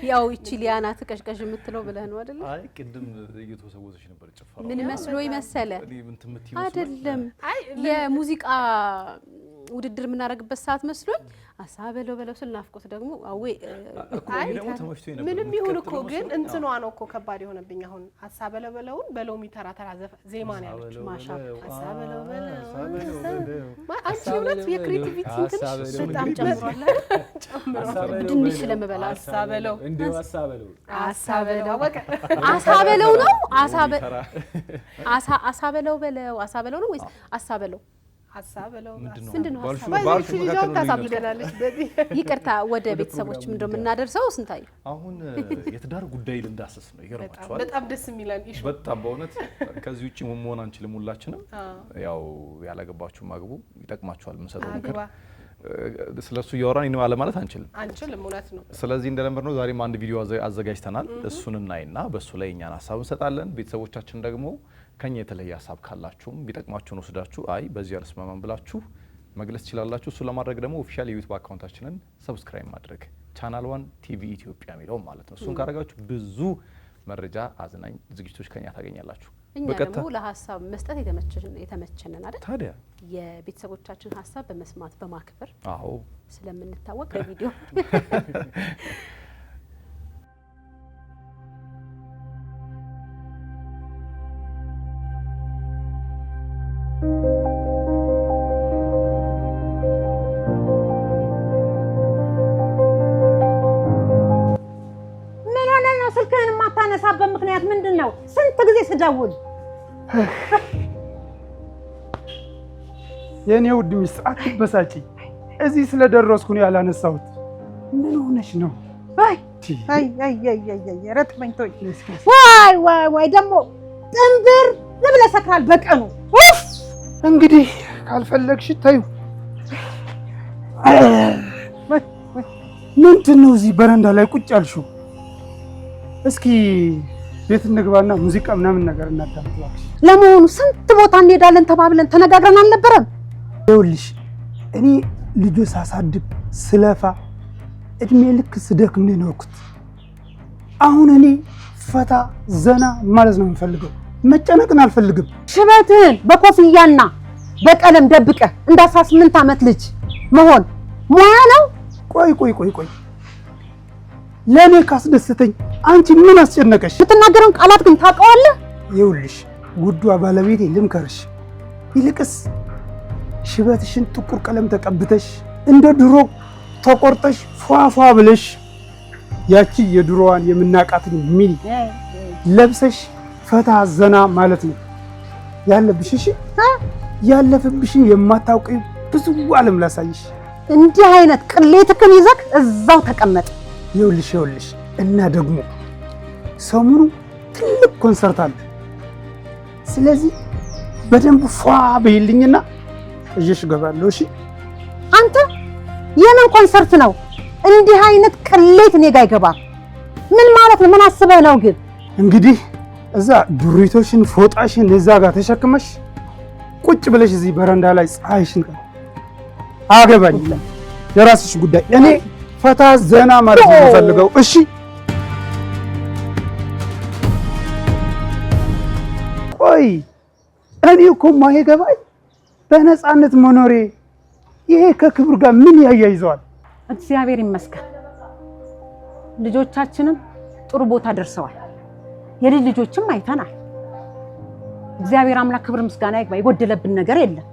ያው እቺ ሊያና ተቀሽቀሽ የምትለው ብለህ ነው አይደል? አይ ቅድም እየተወሰወሰች ነበር ጭፈራው ምን መስሎ ይመሰለ ምን ትምት አይደለም የሙዚቃ ውድድር ምናረግበት ሰዓት መስሎኝ አሳበለው በለው ስልናፍቆት ደግሞ አዌ አይ ደግሞ ተመችቶኝ ነበር ምንም ይሁን እኮ ግን እንትኗ ነው እኮ ከባድ የሆነብኝ አሁን አሳበለው በለውን በሎሚ ተራ ዜማ ነው ያለችው ማሻ አሳበለው በለው አንቺ ሁለት የክሬቲቪቲ ትንሽ በጣም ጨምሯል ድንሽ ስለምበላ አሳበለው እንደው አሳበለው በቃ አሳበለው ነው አሳበለው በለው አሳበለው ነው ወይስ አሳበለው አሳበለው ምንድነው ባልሹ ልጅቷን ታሳብደናለች በዚህ ይቅርታ ወደ ቤተሰቦች ምንድነው የምናደርሰው ስንታይ አሁን የትዳር ጉዳይ ልንዳሰስ ነው ይገርማችኋል በጣም ደስ የሚላል ኢሹ በጣም በእውነት ከዚህ ውጪ መሆን አንችልም ሁላችንም ያው ያላገባችሁ ማግቡ ይጠቅማችኋል መሰለው ምክር ስለሱ ያወራን ነው አለ ማለት አንችልም እውነት ነው ስለዚህ እንደለመድነው ዛሬም አንድ ቪዲዮ አዘጋጅተናል እሱን እናይና በሱ ላይ እኛን ሐሳብ እንሰጣለን ቤተሰቦቻችን ደግሞ ከኛ የተለየ ሐሳብ ካላችሁም ቢጠቅማችሁን ወስዳችሁ አይ በዚህ አልስማማም ብላችሁ መግለጽ ይችላልላችሁ እሱ ለማድረግ ደግሞ ኦፊሻል የዩቲዩብ አካውንታችንን ሰብስክራይብ ማድረግ ቻናል 1 ቲቪ ኢትዮጵያ የሚለው ማለት ነው እሱን ካረጋችሁ ብዙ መረጃ አዝናኝ ዝግጅቶች ከኛ ታገኛላችሁ እኛ ደግሞ ለሐሳብ መስጠት የተመቸነን አይደል ታዲያ የቤተሰቦቻችን ሐሳብ በመስማት በማክበር አዎ ስለምንታወቅ በቪዲዮ ምክንያት ምንድነው ስንት ጊዜ ስደውል የኔ ውድ ሚስት አትበሳጪ እዚህ ስለደረስኩ ነው ያላነሳሁት ምን ሆነሽ ነው አይ ረጥመኝቶኝ ዋይ ደግሞ ጥንብር ለብለህ ሰክራል በቀኑ እንግዲህ ካልፈለግሽ ታዩ ምንድነው እዚህ በረንዳ ላይ ቁጭ ያልሽው እስኪ ቤት እንግባና ሙዚቃ ምናምን ነገር እናዳምጥላችሁ ለሞኑ ስንት ቦታ እንሄዳለን ተባብለን ተነጋግረን አልነበረም ይኸውልሽ እኔ ልጆች ሳሳድግ ስለፋ እድሜ ልክ ስደክም ነው የኖርኩት አሁን እኔ ፈታ ዘና ማለት ነው የምፈልገው መጨነቅን አልፈልግም ሽበትን በኮፍያና በቀለም ደብቀ እንደ 18 ዓመት ልጅ መሆን ሙያ ነው ቆይ ለኔ ካስደስተኝ አንቺ ምን አስጨነቀሽ የምትናገረውን ቃላት ግን ታውቀዋለህ ይኸውልሽ ጉዷ ባለቤቴ ልምከርሽ ይልቅስ ሽበትሽን ጥቁር ቀለም ተቀብተሽ እንደ ድሮ ተቆርጠሽ ፏፏ ብለሽ ያቺ የድሮዋን የምናቃትን ሚኒ ለብሰሽ ፈታ ዘና ማለት ነው ያለብሽ እሺ ያለፈብሽን የማታውቂው ብዙ ዓለም ላሳይሽ እንዲህ አይነት ቅሌትክን ይዘክ እዛው ተቀመጥ ይኸውልሽ እና ደግሞ ሰሞኑ ትልቅ ኮንሰርት አለ ስለዚህ በደንብ ፏ በይልኝና እሺ ገባለሁ እሺ አንተ የምን ኮንሰርት ነው እንዲህ አይነት ቅሌት እኔ ጋር ይገባ ምን ማለት ነው ምን አስበህ ነው ግን እንግዲህ እዛ ዱሪቶሽን ፎጣሽን እዛ ጋር ተሸክመሽ ቁጭ ብለሽ እዚህ በረንዳ ላይ ፀሐይሽን አገባኝ የራስሽ ጉዳይ እኔ ፈታ ዘና ማለት ነው ፈልገው እሺ ቆይ እኔ እኮ ማይገባኝ በነፃነት መኖሬ ይሄ ከክብር ጋር ምን ያያይዘዋል እግዚአብሔር ይመስገን ልጆቻችንም ጥሩ ቦታ ደርሰዋል ልጆችም አይተናል እግዚአብሔር አምላክ ክብር ምስጋና ይግባ የጎደለብን ነገር የለም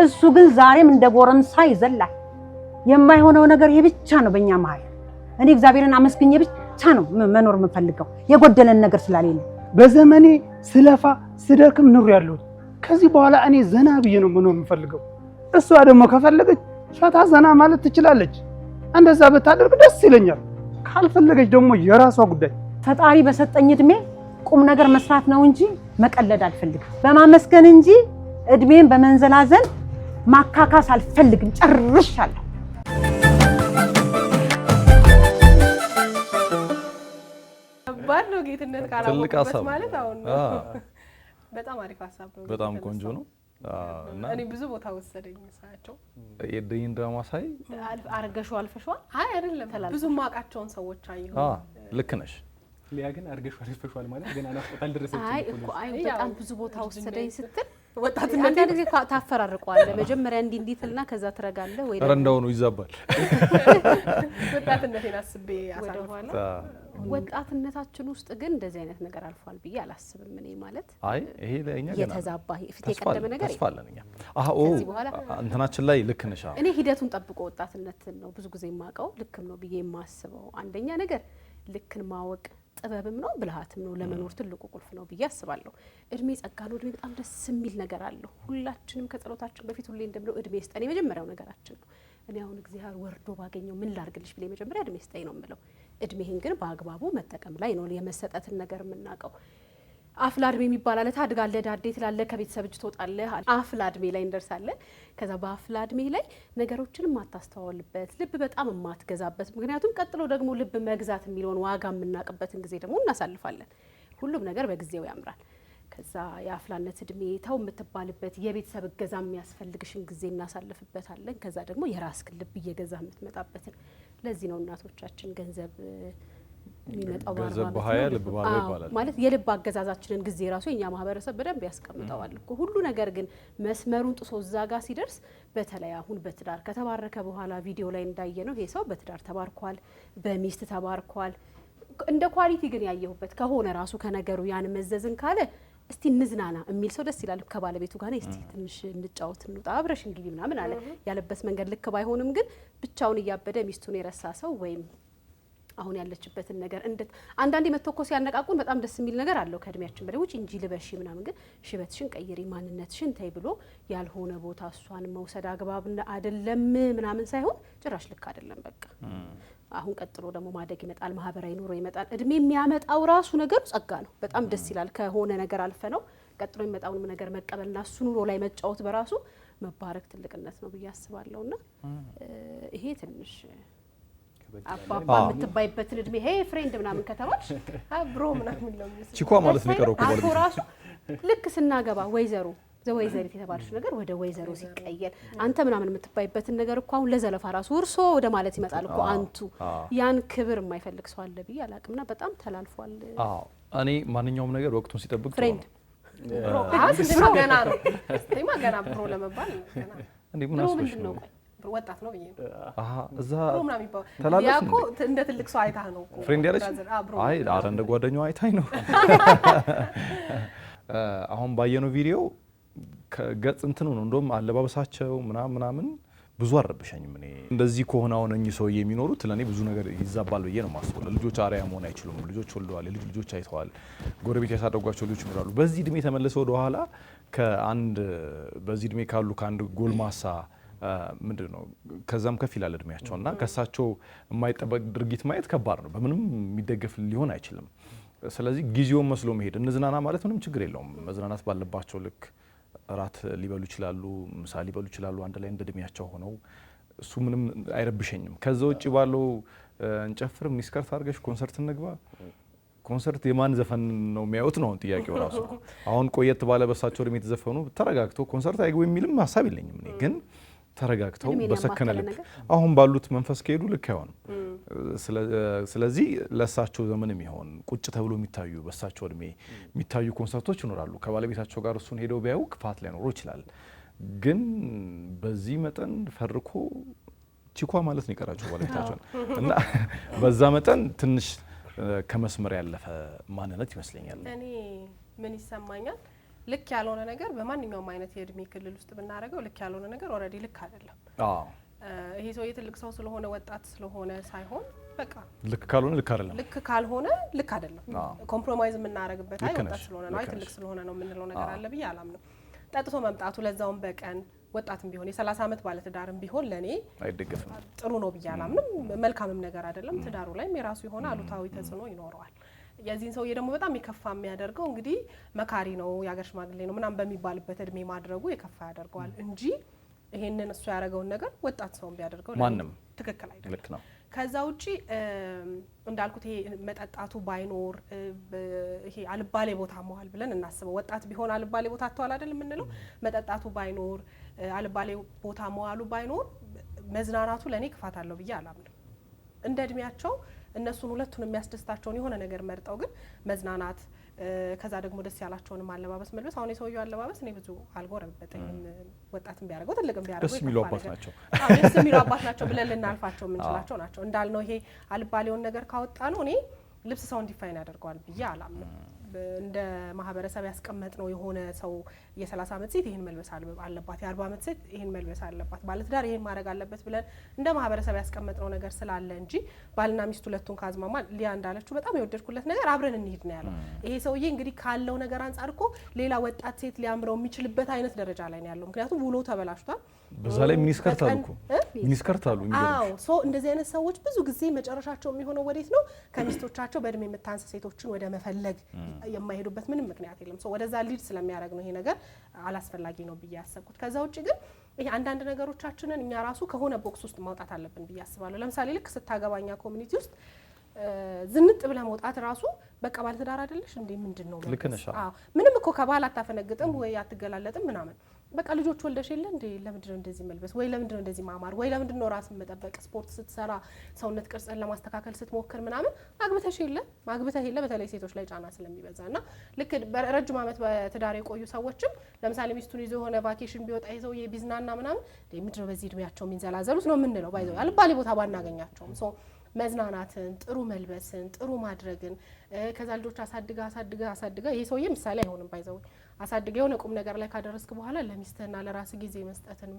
እሱ ግን ዛሬም እንደ ጎረምሳ ይዘላል የማይሆነው ነገር ይሄ ብቻ ነው በእኛ መሃል እኔ እግዚአብሔርን አመስግኜ ብቻ ነው መኖር የምፈልገው የጎደለን ነገር ስላሌለ በዘመኔ ስለፋ ስደክም ኑር ያለው ከዚህ በኋላ እኔ ዘና ብዬ ነው መኖር የምፈልገው እሷ ደግሞ ከፈለገች ፈታ ዘና ማለት ትችላለች እንደዛ በታደርግ ደስ ይለኛል ካልፈለገች ደግሞ የራሷ ጉዳይ ፈጣሪ በሰጠኝ እድሜ ቁም ነገር መስራት ነው እንጂ መቀለድ አልፈልግም በማመስገን እንጂ እድሜን በመንዘላዘል ማካካስ አልፈልግም ጨርሻለሁ ባዶ ጌትነት ካላወቀበት ማለት አሁን በጣም አሪፍ ሐሳብ ነው በጣም ቆንጆ ነው እና እኔ ብዙ ቦታ ወሰደኝ ሳያቸው የደይን ድራማ ሳይ አርገሽው አልፈሽዋል አይ አይደለም ብዙ ማቃቸውን ሰዎች አየሁ ልክ ነሽ። ሊያ ግን አርገሽዋል ይፈሽዋል ማለት ገና ናፍቆት አልደረሰችም። አይ በጣም ብዙ ቦታ ወሰደኝ ስትል ወጣትነት አንዳንድ ጊዜ ታፈራርቀዋለህ። መጀመሪያ እንዲህ ትልና ከዛ ትረጋለህ ወይ ኧረ እንደው ነው ይዛባል። ወጣትነቴን አስቤ አሳልፈዋለሁ። ወጣትነታችን ውስጥ ግን እንደዚህ አይነት ነገር አልፏል ብዬ አላስብም እኔ ማለት አይ ይሄ ለኛ ገና የተዛባ ፊት የቀደመ ነገር ተስፋ አለን እኛ እንትናችን ላይ ልክ ነሽ። እኔ ሂደቱን ጠብቆ ወጣትነትን ነው ብዙ ጊዜ የማውቀው ልክም ነው ብዬ የማስበው። አንደኛ ነገር ልክን ማወቅ ጥበብም ነው ብልሃትም ነው ለመኖር ትልቁ ቁልፍ ነው ብዬ አስባለሁ። እድሜ ጸጋ ነው። እድሜ በጣም ደስ የሚል ነገር አለው። ሁላችንም ከጸሎታችን በፊት ሁሌ እንደምለው እድሜ ስጠን የመጀመሪያው ነገራችን ነው። እኔ አሁን እግዚአብሔር ወርዶ ባገኘው ምን ላርግልሽ ብለ መጀመሪያ እድሜ ስጠኝ ነው የምለው። እድሜህን ግን በአግባቡ መጠቀም ላይ ነው የመሰጠትን ነገር የምናውቀው። አፍላ እድሜ የሚባል አለ። ታድጋለህ፣ ዳዴ ትላለህ፣ ከቤተሰብ እጅ ትወጣለህ። አፍላ እድሜ ላይ እንደርሳለን። ከዛ በአፍላ እድሜ ላይ ነገሮችን የማታስተዋልበት ልብ በጣም የማትገዛበት፣ ምክንያቱም ቀጥሎ ደግሞ ልብ መግዛት የሚለውን ዋጋ የምናውቅበትን ጊዜ ደግሞ እናሳልፋለን። ሁሉም ነገር በጊዜው ያምራል። ከዛ የአፍላነት እድሜ ተው የምትባልበት የቤተሰብ እገዛ የሚያስፈልግሽን ጊዜ እናሳልፍበታለን። ከዛ ደግሞ የራስህን ልብ እየገዛ የምትመጣበትን። ለዚህ ነው እናቶቻችን ገንዘብ የሚመጣው በሀያ ልብ ባለው ይባላል ማለት የልብ አገዛዛችንን ጊዜ ራሱ የኛ ማህበረሰብ በደንብ ያስቀምጠዋል እኮ። ሁሉ ነገር ግን መስመሩን ጥሶ እዛ ጋር ሲደርስ በተለይ አሁን በትዳር ከተባረከ በኋላ ቪዲዮ ላይ እንዳየነው ይሄ ሰው በትዳር ተባርኳል፣ በሚስት ተባርኳል። እንደ ኳሊቲ ግን ያየሁበት ከሆነ ራሱ ከነገሩ ያን መዘዝን ካለ እስቲ እንዝናና የሚል ሰው ደስ ይላል። ከባለቤቱ ጋር እስቲ ትንሽ እንጫወት እንውጣ አብረሽ እንግዲ ምናምን አለ ያለበት መንገድ ልክ ባይሆንም ግን ብቻውን እያበደ ሚስቱን የረሳ ሰው ወይም አሁን ያለችበትን ነገር አንዳንዴ መተኮስ ያነቃቁን በጣም ደስ የሚል ነገር አለው። ከእድሜያችን በላይ ውጪ እንጂ ልበሺ ምናምን ግን ሽበትሽን ቀይሪ ማንነትሽን ተይ ብሎ ያልሆነ ቦታ እሷን መውሰድ አግባብ አይደለም ምናምን ሳይሆን ጭራሽ ልክ አይደለም በቃ። አሁን ቀጥሎ ደግሞ ማደግ ይመጣል፣ ማህበራዊ ኑሮ ይመጣል። እድሜ የሚያመጣው ራሱ ነገሩ ጸጋ ነው። በጣም ደስ ይላል። ከሆነ ነገር አልፈ ነው ቀጥሎ የሚመጣውን ነገር መቀበልና እሱ ኑሮ ላይ መጫወት በራሱ መባረክ ትልቅነት ነው ብዬ አስባለሁና ይሄ ትንሽ አባባ የምትባይበትን እድሜ ሄ ፍሬንድ ምናምን ከተባልሽ ብሮ ምናምን ነው ቺኳ ማለት ነው የቀረው ማለት ነው። ራሱ ልክ ስናገባ ወይዘሮ ዘወይዘሪት የተባለሽ ነገር ወደ ወይዘሮ ሲቀየር አንተ ምናምን የምትባይበትን ነገር እኮ አሁን ለዘለፋ ራሱ እርሶ ወደ ማለት ይመጣል እኮ አንቱ። ያን ክብር የማይፈልግ ሰው አለ ብዬ አላቅምና በጣም ተላልፏል። እኔ ማንኛውም ነገር ወቅቱን ሲጠብቅ ፍሬንድ ገና ነው ስቴማ ገና ብሮ ለመባል ገና እንዴ ምን አስበሽ ነው? ወጣት ነው ብዬ ነው። እዛ ብሮ ምናምን ይባል ያኮ እንደ ትልቅ ሰው አይታህ ነው እኮ ፍሬንድ ያለች። አይ አረ እንደ ጓደኛው አይታኝ ነው። አሁን ባየነው ቪዲዮ ከገጽ እንትኑ ነው እንደውም አለባበሳቸው ምናምን ብዙ አረብሸኝም። እኔ እንደዚህ ከሆነ አሁን እኚህ ሰው የሚኖሩት ለኔ ብዙ ነገር ይዛባል ብዬ ነው ማስበው። ልጆች አሪያ መሆን አይችሉም። ልጆች ወልደዋል፣ ልጆች አይተዋል፣ ጎረቤት ያሳደጓቸው ልጆች ይኖራሉ። በዚህ እድሜ ተመልሰው ወደ ኋላ በዚህ እድሜ ካሉ ከአንድ ጎልማሳ ምንድነው ከዛም ከፍ ይላል እድሜያቸውና ከሳቸው የማይጠበቅ ድርጊት ማየት ከባድ ነው። በምንም የሚደገፍ ሊሆን አይችልም። ስለዚህ ጊዜውን መስሎ መሄድ እንዝናና ማለት ምንም ችግር የለውም። መዝናናት ባለባቸው ልክ እራት ሊበሉ ይችላሉ፣ ምሳ ሊበሉ ይችላሉ አንድ ላይ እንደ እድሜያቸው ሆነው። እሱ ምንም አይረብሸኝም። ከዛ ውጪ ባለው እንጨፍር ሚስከርት አድርገሽ ኮንሰርት እንግባ። ኮንሰርት የማን ዘፈን ነው የሚያዩት ነው ጥያቄው ራሱ። አሁን ቆየት ባለ በሳቸው እድሜ የተዘፈኑ ተረጋግተው ኮንሰርት አይግቡ የሚልም ሀሳብ የለኝም እኔ ግን ተረጋግተው በሰከነ ልብ አሁን ባሉት መንፈስ ከሄዱ ልክ አይሆንም። ስለዚህ ለሳቸው ዘመን የሚሆን ቁጭ ተብሎ የሚታዩ በሳቸው እድሜ የሚታዩ ኮንሰርቶች ይኖራሉ። ከባለቤታቸው ጋር እሱን ሄደው ቢያዩ ክፋት ላይኖሩ ይችላል። ግን በዚህ መጠን ፈርኮ ቺኳ ማለት ነው የቀራቸው ባለቤታቸውን እና በዛ መጠን ትንሽ ከመስመር ያለፈ ማንነት ይመስለኛል። እኔ ምን ይሰማኛል ልክ ያልሆነ ነገር በማንኛውም አይነት የእድሜ ክልል ውስጥ ብናደርገው ልክ ያልሆነ ነገር ኦልሬዲ ልክ አይደለም። ይሄ ሰው የትልቅ ሰው ስለሆነ ወጣት ስለሆነ ሳይሆን በቃ ልክ ካልሆነ ልክ አይደለም፣ ልክ ካልሆነ ልክ አይደለም። ኮምፕሮማይዝ የምናደርግበት አይ ወጣት ስለሆነ ነው፣ አይ ትልቅ ስለሆነ ነው የምንለው ነገር አለ ብዬ አላምንም። ጠጥቶ መምጣቱ ለዛውም በቀን ወጣትም ቢሆን የ30 ዓመት ባለ ትዳርም ቢሆን ለኔ አይደገፍም፣ ጥሩ ነው ብዬ አላምንም። መልካምም ነገር አይደለም። ትዳሩ ላይም የራሱ የሆነ አሉታዊ ተጽዕኖ ይኖረዋል። የዚህን ሰውዬ ደግሞ በጣም የከፋ የሚያደርገው እንግዲህ መካሪ ነው የሀገር ሽማግሌ ነው ምናምን በሚባልበት እድሜ ማድረጉ የከፋ ያደርገዋል እንጂ ይሄንን እሱ ያደረገውን ነገር ወጣት ሰውን ቢያደርገው ማንም ትክክል አይደለም። ልክ ነው። ከዛ ውጪ እንዳልኩት ይሄ መጠጣቱ ባይኖር ይሄ አልባሌ ቦታ መዋል ብለን እናስበው። ወጣት ቢሆን አልባሌ ቦታ አጥቷል አይደል የምንለው። መጠጣቱ ባይኖር አልባሌ ቦታ መዋሉ ባይኖር መዝናናቱ ለኔ ክፋት አለው ብዬ አላምንም። እንደ እድሜያቸው እነሱን ሁለቱን የሚያስደስታቸውን የሆነ ነገር መርጠው ግን መዝናናት ከዛ ደግሞ ደስ ያላቸውን አለባበስ መልበስ አሁን የሰውየው አለባበስ እኔ ብዙ አልጎረበጠኝም ወጣትም ቢያደርገው ትልቅም ቢያደርገው ደስ የሚሉ አባት ናቸው ደስ የሚሉ አባት ናቸው ብለን ልናልፋቸው የምንችላቸው ናቸው እንዳልነው ይሄ አልባሌውን ነገር ካወጣ ነው እኔ ልብስ ሰው ዲፋይን ያደርገዋል ብዬ አላምንም እንደ ማህበረሰብ ያስቀመጥነው የሆነ ሰው የ30 ዓመት ሴት ይሄን መልበስ አለባት የ40 ዓመት ሴት ይሄን መልበስ አለባት ባለትዳር ይሄን ማድረግ አለበት ብለን እንደ ማህበረሰብ ያስቀመጥነው ነገር ስላለ እንጂ ባልና ሚስት ሁለቱን ካዝማማ ሊያ እንዳለችው በጣም የወደድኩለት ነገር አብረን እንሂድ ነው ያለው ይሄ ሰውዬ እንግዲህ ካለው ነገር አንፃር እኮ ሌላ ወጣት ሴት ሊያምረው የሚችልበት አይነት ደረጃ ላይ ነው ያለው ምክንያቱም ውሎ ተበላሽቷል በዛ ላይ ሚኒስከርት አሉ እኮ ሚኒስከርት አሉ አዎ ሶ እንደዚህ አይነት ሰዎች ብዙ ጊዜ መጨረሻቸው የሚሆነው ወዴት ነው ከሚስቶቻቸው በእድሜ የምታንስ ሴቶችን ወደ መፈለግ የማይሄዱበት ምንም ምክንያት የለም ሶ ወደዛ ሊድ ስለሚያደርግ ነው ይሄ ነገር አላስፈላጊ ነው ብዬ ያሰብኩት ከዛ ውጪ ግን ይሄ አንዳንድ ነገሮቻችንን እኛ ራሱ ከሆነ ቦክስ ውስጥ ማውጣት አለብን ብዬ አስባለሁ ለምሳሌ ልክ ስታገባኛ ኮሚኒቲ ውስጥ ዝንጥ ብለ መውጣት ራሱ በቃ ባለትዳር አይደለሽ እንዴ ምንድነው አዎ ምንም እኮ ከባል አታፈነግጥም ወይ አትገላለጥም ምናምን በቃ ልጆች ወልደሽ የለ እንዴ ለምንድነው እንደዚህ መልበስ ወይ ለምንድነው እንደዚህ ማማር ወይ ለምንድነው ራስን መጠበቅ ስፖርት ስትሰራ ሰውነት ቅርጽን ለማስተካከል ስትሞክር ምናምን ማግበተሽ የለ በተለይ ሴቶች ላይ ጫና ስለሚበዛና ልክ ረጅም ዓመት በትዳር የቆዩ ሰዎችም ለምሳሌ ሚስቱን ይዞ ሆነ ቫኬሽን ቢወጣ ይዘው የቢዝናና ምናምን ምንድነው በዚህ እድሜያቸው የሚንዘላዘሉት ነው የምንለው ባይዘው አልባሌ ቦታ ባናገኛቸውም ሶ መዝናናትን ጥሩ መልበስን ጥሩ ማድረግን ከዛ ልጆች አሳድጋ ይሄ ሰውዬ ምሳሌ አይሆንም ባይዘው አሳድጋ የሆነ ቁም ነገር ላይ ካደረስክ በኋላ ለሚስትህና ለራስ ጊዜ መስጠትን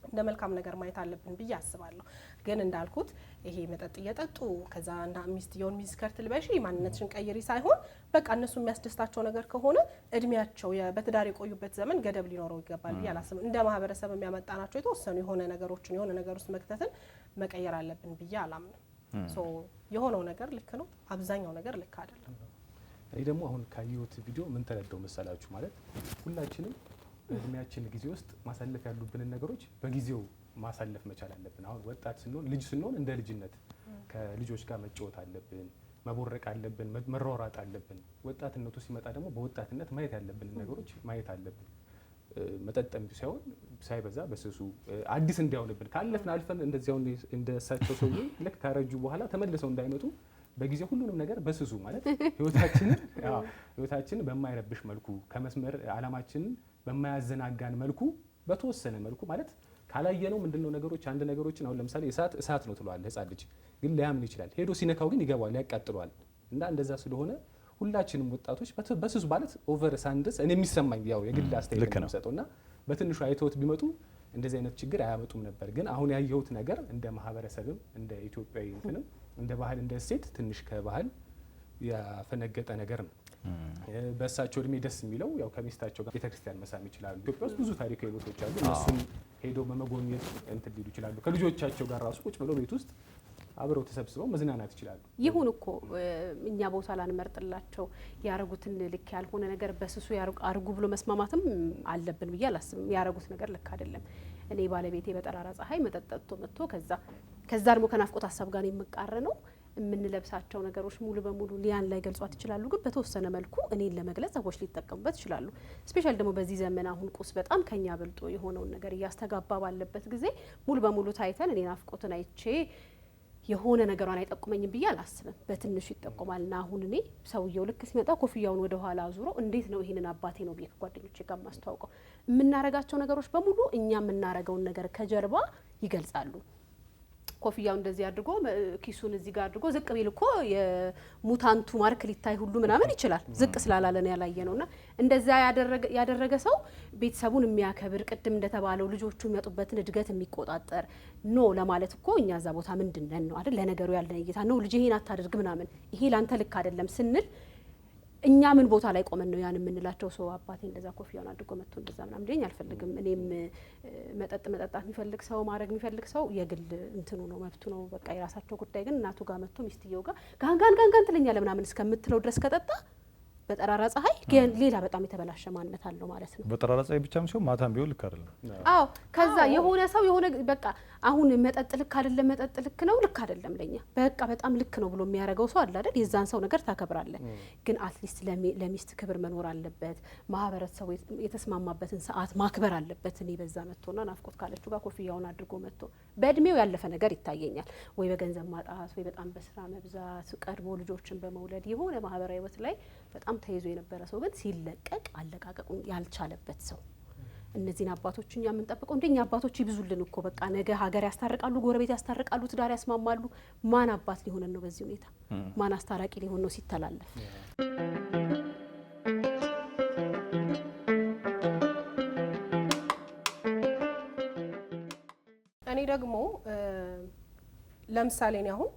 እንደ መልካም ነገር ማየት አለብን ብዬ አስባለሁ ግን እንዳልኩት ይሄ መጠጥ እየጠጡ ከዛ እንዳ ሚስትየውን ሚኒስከርት ልበሺ ማንነትሽን ቀይሪ ሳይሆን በቃ እነሱ የሚያስደስታቸው ነገር ከሆነ እድሜያቸው በትዳር የቆዩበት ዘመን ገደብ ሊኖረው ይገባል ብዬ አላስብም እንደ ማህበረሰብ የሚያመጣናቸው የተወሰኑ የሆነ ነገር ውስጥ መክተትን መቀየር አለብን ብዬ አላምንም ሶ የሆነው ነገር ልክ ነው አብዛኛው ነገር ልክ አይደለም እኔ ደግሞ አሁን ካየሁት ቪዲዮ ምን ተረዳው መሰላችሁ ማለት ሁላችንም በእድሜያችን ጊዜ ውስጥ ማሳለፍ ያሉብንን ነገሮች በጊዜው ማሳለፍ መቻል አለብን አሁን ወጣት ስንሆን ልጅ ስንሆን እንደ ልጅነት ከልጆች ጋር መጫወት አለብን መቦረቅ አለብን መሯሯጥ አለብን ወጣትነቱ ሲመጣ ደግሞ በወጣትነት ማየት ያለብን ነገሮች ማየት አለብን መጠጠም ሳይሆን ሳይበዛ በስሱ አዲስ እንዲያውንብን ካለፍን አልፈን እንደዚያው እንደሳቸው ሰውዬ ልክ ካረጁ በኋላ ተመልሰው እንዳይመጡ በጊዜ ሁሉንም ነገር በስሱ ማለት ህይወታችንን በማይረብሽ መልኩ ከመስመር አላማችንን በማያዘናጋን መልኩ በተወሰነ መልኩ ማለት ካላየነው ምንድነው ነገሮች አንድ ነገሮችን አሁን ለምሳሌ እሳት ነው ትሏል ህፃን ልጅ ግን ሊያምን ይችላል ሄዶ ሲነካው ግን ይገባዋል ያቃጥለዋል እና እንደዛ ስለሆነ ሁላችንም ወጣቶች በስሱ ማለት ኦቨር ሳንድስ እኔ የሚሰማኝ ያው የግል አስተያየት ነው ሰጠውና በትንሹ አይተውት ቢመጡ እንደዚህ አይነት ችግር አያመጡም ነበር ግን አሁን ያየሁት ነገር እንደ ማህበረሰብም እንደ ኢትዮጵያዊ እንትንም እንደ ባህል እንደ እሴት ትንሽ ከባህል ያፈነገጠ ነገር ነው በእሳቸው እድሜ ደስ የሚለው ያው ከሚስታቸው ጋር ቤተክርስቲያን መሳም ይችላሉ ኢትዮጵያ ውስጥ ብዙ ታሪካዊ ቦታዎች አሉ እነሱም ሄዶ በመጎብኘት እንትን ሊሉ ይችላሉ ከልጆቻቸው ጋር ራሱ ቁጭ ብለው ቤት ውስጥ አብረው ተሰብስበው መዝናናት ይችላሉ ይሁን እኮ እኛ ቦታ ላንመርጥላቸው ያረጉትን ልክ ያልሆነ ነገር በስሱ ያርጉ ብሎ መስማማትም አለብን ብዬ አላስብም ያረጉት ነገር ልክ አይደለም እኔ ባለቤቴ በጠራራ ፀሐይ መጠጠጥቶ መጥቶ ከዛ ደግሞ ከናፍቆት ሀሳብ ጋር የምቃረነው የምንለብሳቸው ነገሮች ሙሉ በሙሉ ሊያን ላይ ገልጿት ይችላሉ ግን በተወሰነ መልኩ እኔን ለመግለጽ ሰዎች ሊጠቀሙበት ይችላሉ ስፔሻል ደግሞ በዚህ ዘመን አሁን ቁስ በጣም ከኛ በልጦ የሆነውን ነገር እያስተጋባ ባለበት ጊዜ ሙሉ በሙሉ ታይተን እኔ ናፍቆትን አይቼ የሆነ ነገሯን አይጠቁመኝም ብዬ አላስብም በትንሹ ይጠቆማልና አሁን እኔ ሰውየው ልክ ሲመጣ ኮፍያውን ወደ ኋላ አዙሮ እንዴት ነው ይሄንን አባቴ ነው ብዬ ከጓደኞቼ ጋር ማስተዋውቀው የምናረጋቸው ነገሮች በሙሉ እኛ የምናረገውን ነገር ከጀርባ ይገልጻሉ ኮፍያው እንደዚህ አድርጎ ኪሱን እዚህ ጋር አድርጎ ዝቅ ቢል እኮ የሙታንቱ ማርክ ሊታይ ሁሉ ምናምን ይችላል ዝቅ ስላላለን ያላየ ነውና እንደዛ ያደረገ ሰው ቤተሰቡን የሚያከብር ቅድም እንደተባለው ልጆቹ የሚያጡበትን እድገት የሚቆጣጠር ኖ ለማለት እኮ እኛ እዛ ቦታ ምንድነን ነው አይደል ለነገሩ ያለን እይታ ነው ልጅ ይሄን አታደርግ ምናምን ይሄ ላንተ ልክ አይደለም ስንል እኛ ምን ቦታ ላይ ቆመን ነው ያን የምንላቸው ሰው አባቴ እንደዛ ኮፍያውን አድርጎ መጥቶ እንደዛ ምናምን እንደኝ አልፈልግም እኔም መጠጣት የሚፈልግ ሰው ማድረግ የሚፈልግ ሰው የግል እንትኑ ነው መብቱ ነው በቃ የራሳቸው ጉዳይ ግን እናቱ ጋር መጥቶ ሚስትየው ጋር ጋንጋን ትለኛለህ ምናምን እስከምትለው ድረስ ከጠጣ በጠራራ ፀሐይ ግን ሌላ በጣም የተበላሸ ማንነት አለው ማለት ነው። በጠራራ ፀሐይ ብቻም ሲሆን ማታም ቢሆን ልክ አይደለም። አዎ ከዛ የሆነ ሰው የሆነ በቃ አሁን መጠጥ ልክ አይደለም፣ መጠጥ ልክ ነው፣ ልክ አይደለም ለኛ በቃ በጣም ልክ ነው ብሎ የሚያረጋው ሰው አለ አይደል? የዛን ሰው ነገር ታከብራለህ። ግን አትሊስት ለሚስት ክብር መኖር አለበት። ማህበረሰቡ የተስማማበትን ሰዓት ማክበር አለበት። እኔ በዛ መጥቶና ናፍቆት ካለችው ጋር ኮፍያውን አድርጎ መጥቶ በእድሜው ያለፈ ነገር ይታየኛል። ወይ በገንዘብ ማጣት ወይ በጣም በስራ መብዛት ቀድሞ ልጆችን በመውለድ የሆነ ማህበራዊ ህይወት ላይ በጣም ተይዞ የነበረ ሰው ግን ሲለቀቅ አለቃቀቁን ያልቻለበት ሰው እነዚህን አባቶች እኛ የምንጠብቀው እንደኛ አባቶች ይብዙልን እኮ በቃ ነገ ሀገር ያስታርቃሉ፣ ጎረቤት ያስታርቃሉ፣ ትዳር ያስማማሉ። ማን አባት ሊሆን ነው በዚህ ሁኔታ? ማን አስታራቂ ሊሆን ነው ሲተላለፍ? እኔ ደግሞ ለምሳሌ ነው አሁን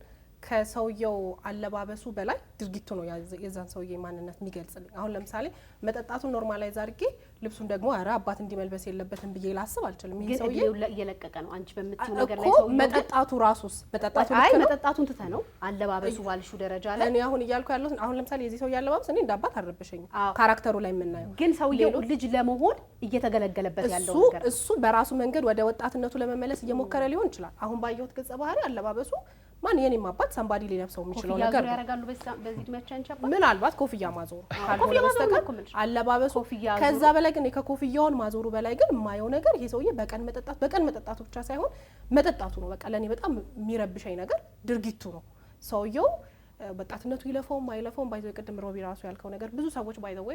ከሰውየው አለባበሱ በላይ ድርጊቱ ነው የዛን ሰውዬ ማንነት የሚገልጽልኝ። አሁን ለምሳሌ መጠጣቱን ኖርማላይዝ አድርጌ ልብሱን ደግሞ አረ አባት እንዲመልበስ የለበትም ብዬ ላስብ አልችልም። ይሄ ሰውዬ እየለቀቀ ነው አንቺ በምትዩ ነገር ላይ ሰው መጠጣቱ ራሱስ መጠጣቱ አይ መጠጣቱን ትተ ነው አለባበሱ ባልሹ ደረጃ ላይ እኔ አሁን እያልኩ ያለሁት አሁን ለምሳሌ የዚህ ሰውዬ አለባበስ እኔ እንዳባት አረበሸኝ ካራክተሩ ላይ የምናየው ግን ሰውዬው ልጅ ለመሆን እየተገለገለበት ያለው ነገር እሱ በራሱ መንገድ ወደ ወጣትነቱ ለመመለስ እየሞከረ ሊሆን ይችላል። አሁን ባየሁት ገጸ ባህሪ አለባበሱ ማን የኔም አባት ሰንባዲ ሊለብሰው የሚችለው ነገር ያረጋሉ በዚህ እድሜያቸው አንቺ አባት ምናልባት ኮፍያ ማዞሩ ካልሆነ በስተቀር አለባበሱ ከዛ በላይ ግን ከኮፍያውን ማዞሩ በላይ ግን የማየው ነገር ይሄ ሰውዬ በቀን መጠጣቱ ብቻ ሳይሆን መጠጣቱ ነው። በቃ ለኔ በጣም የሚረብሸኝ ነገር ድርጊቱ ነው። ሰውየው ወጣትነቱ ይለፈውም አይለፈውም ባይዘው ቅድም ሮቢ ራሱ ያልከው ነገር ብዙ ሰዎች ባይዘው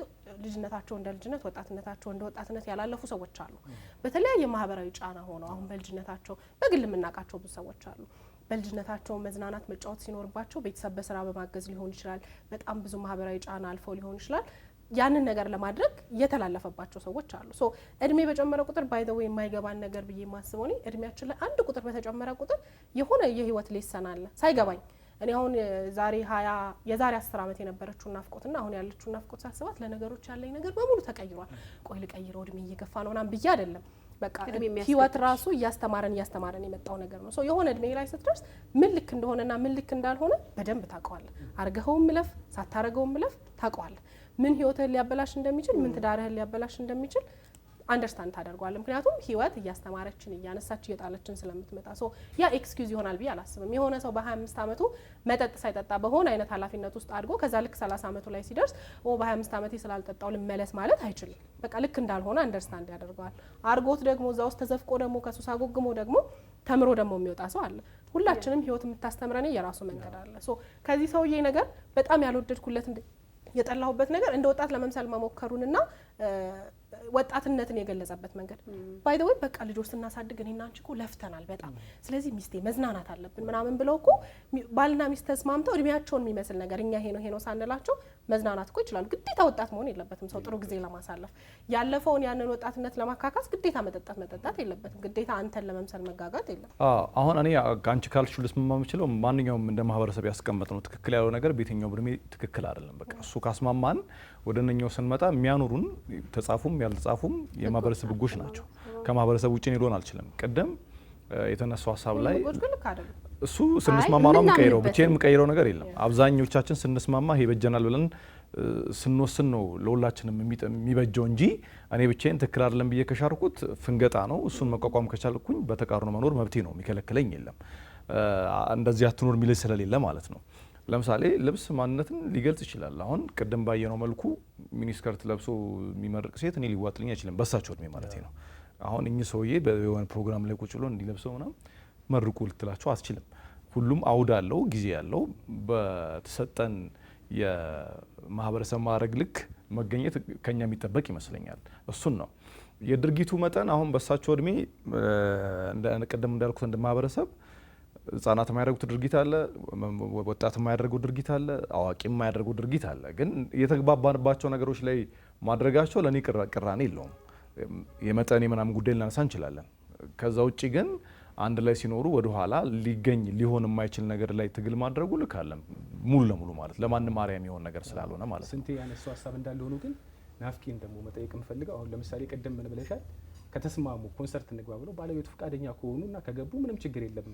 ልጅነታቸው እንደ ልጅነት ወጣትነታቸው እንደ ወጣትነት ያላለፉ ሰዎች አሉ። በተለያየ ማህበራዊ ጫና ሆነው አሁን በልጅነታቸው በግል የምናውቃቸው ብዙ ሰዎች አሉ። በልጅነታቸው መዝናናት መጫወት ሲኖርባቸው ቤተሰብ በስራ በማገዝ ሊሆን ይችላል። በጣም ብዙ ማህበራዊ ጫና አልፈው ሊሆን ይችላል። ያንን ነገር ለማድረግ የተላለፈባቸው ሰዎች አሉ። ሶ እድሜ በጨመረ ቁጥር ባይ ዘ ዌይ የማይገባን ነገር ብዬ ማስበው ነው እድሜያችን ላይ አንድ ቁጥር በተጨመረ ቁጥር የሆነ የህይወት ሌሰን አለ ሳይገባኝ። እኔ አሁን የዛሬ 10 ዓመት የነበረችው ናፍቆትና አሁን ያለችው ናፍቆት ሳስባት ለነገሮች ያለኝ ነገር በሙሉ ተቀይሯል። ቆይ ልቀይረው እድሜ እየገፋ ነው ምናምን ብዬ አይደለም። በቃ ህይወት ራሱ እያስተማረን የመጣው ነገር ነው። ሶ የሆነ እድሜ ላይ ስትደርስ ምን ልክ እንደሆነና ምን ልክ እንዳልሆነ በደንብ ታውቀዋለህ። አርገኸውም ምለፍ ሳታረገውም ምለፍ ታውቀዋለህ። ምን ህይወትህን ሊያበላሽ እንደሚችል ምን ትዳርህን ሊያበላሽ እንደሚችል አንደርስታንድ ታደርጓል። ምክንያቱም ህይወት እያስተማረችን እያነሳች እየጣለችን ስለምትመጣ ሶ ያ ኤክስኪዩዝ ይሆናል ብዬ አላስብም። የሆነ ሰው በ25 ዓመቱ መጠጥ ሳይጠጣ በሆነ አይነት ኃላፊነት ውስጥ አድጎ ከዛ ልክ 30 ዓመቱ ላይ ሲደርስ በ25 ዓመቴ ስላልጠጣው ልመለስ ማለት አይችልም። በቃ ልክ እንዳልሆነ አንደርስታንድ ያደርገዋል። አርጎት ደግሞ እዛ ውስጥ ተዘፍቆ ደግሞ ከሱስ አጎግሞ ደግሞ ተምሮ ደግሞ የሚወጣ ሰው አለ። ሁላችንም ህይወት የምታስተምረን የራሱ መንገድ አለ። ሶ ከዚህ ሰውዬ ነገር በጣም ያልወደድኩለት የጠላሁበት ነገር እንደ ወጣት ለመምሰል መሞከሩንና ወጣትነትን የገለጸበት መንገድ ባይ ዘ ወይ በቃ ልጆች ስናሳድግ እኔና አንቺ እኮ ለፍተናል በጣም ስለዚህ ሚስቴ መዝናናት አለብን ምናምን ብለው እኮ ባልና ሚስት ተስማምተው እድሜያቸውን የሚመስል ነገር እኛ ይሄ ነው ሳንላቸው መዝናናት እኮ ይችላሉ። ግዴታ ወጣት መሆን የለበትም ሰው ጥሩ ጊዜ ለማሳለፍ ያለፈውን ያንን ወጣትነት ለማካካስ ግዴታ መጠጣት የለበትም። ግዴታ አንተን ለመምሰል መጋጋት የለም። አሁን እኔ አንቺ ካልሽው ልስማማ የምችለው ማንኛውም እንደ ማህበረሰብ ያስቀመጥ ነው ትክክል ያለው ነገር በየትኛው እድሜ ትክክል አይደለም። በቃ እሱ ካስማማን ወደ እነኛው ስንመጣ የሚያኖሩን ተጻፉም ያልተጻፉም የማህበረሰብ ህጎች ናቸው። ከማህበረሰብ ውጪ ሊሆን አልችልም። ቀደም የተነሳው ሀሳብ ላይ እሱ ስንስማማ ነው የምቀይረው፣ ብቻዬን የምቀይረው ነገር የለም። አብዛኞቻችን ስንስማማ ይሄ ይበጀናል ብለን ስንወስን ነው ለሁላችንም የሚበጀው እንጂ እኔ ብቻዬን ትክክል አይደለም ብዬ ከሻርኩት ፍንገጣ ነው። እሱን መቋቋም ከቻልኩኝ በተቃርኖ መኖር መብቴ ነው፣ የሚከለክለኝ የለም። እንደዚህ አትኖር የሚል ስለሌለ ማለት ነው። ለምሳሌ ልብስ ማንነትን ሊገልጽ ይችላል። አሁን ቅድም ባየነው መልኩ ሚኒስከርት ለብሶ የሚመርቅ ሴት እኔ ሊዋጥልኝ አይችልም፣ በሳቸው እድሜ ማለት ነው። አሁን እኚህ ሰውዬ በሆነ ፕሮግራም ላይ ቁጭ ብሎ እንዲለብሰው ምናምን መርቁ ልትላቸው አትችልም። ሁሉም አውድ አለው፣ ጊዜ ያለው በተሰጠን የማህበረሰብ ማዕረግ ልክ መገኘት ከኛ የሚጠበቅ ይመስለኛል። እሱን ነው የድርጊቱ መጠን። አሁን በሳቸው እድሜ ቅድም እንዳልኩት እንደ ማህበረሰብ ህጻናት የማያደርጉት ድርጊት አለ፣ ወጣት የማያደርጉት ድርጊት አለ፣ አዋቂ የማያደርጉት ድርጊት አለ። ግን የተግባባንባቸው ነገሮች ላይ ማድረጋቸው ለእኔ ቅራኔ የለውም። የመጠን ምናምን ጉዳይ ልናነሳ እንችላለን። ከዛ ውጭ ግን አንድ ላይ ሲኖሩ ወደኋላ ሊሆን የማይችል ነገር ላይ ትግል ማድረጉ ልክ አለም ሙሉ ለሙሉ ማለት ለማንም አርአያ የሚሆን ነገር ስላልሆነ ማለት ነው። ስንቴ ያነሳው ሀሳብ እንዳለ ሆኖ ግን ናፍቄን ደግሞ መጠየቅ የምፈልገው አሁን ለምሳሌ ቅድም ምን ብለሻል? ከተስማሙ ኮንሰርት እንግባ ብለው ባለቤቱ ፈቃደኛ ከሆኑና ከገቡ ምንም ችግር የለም።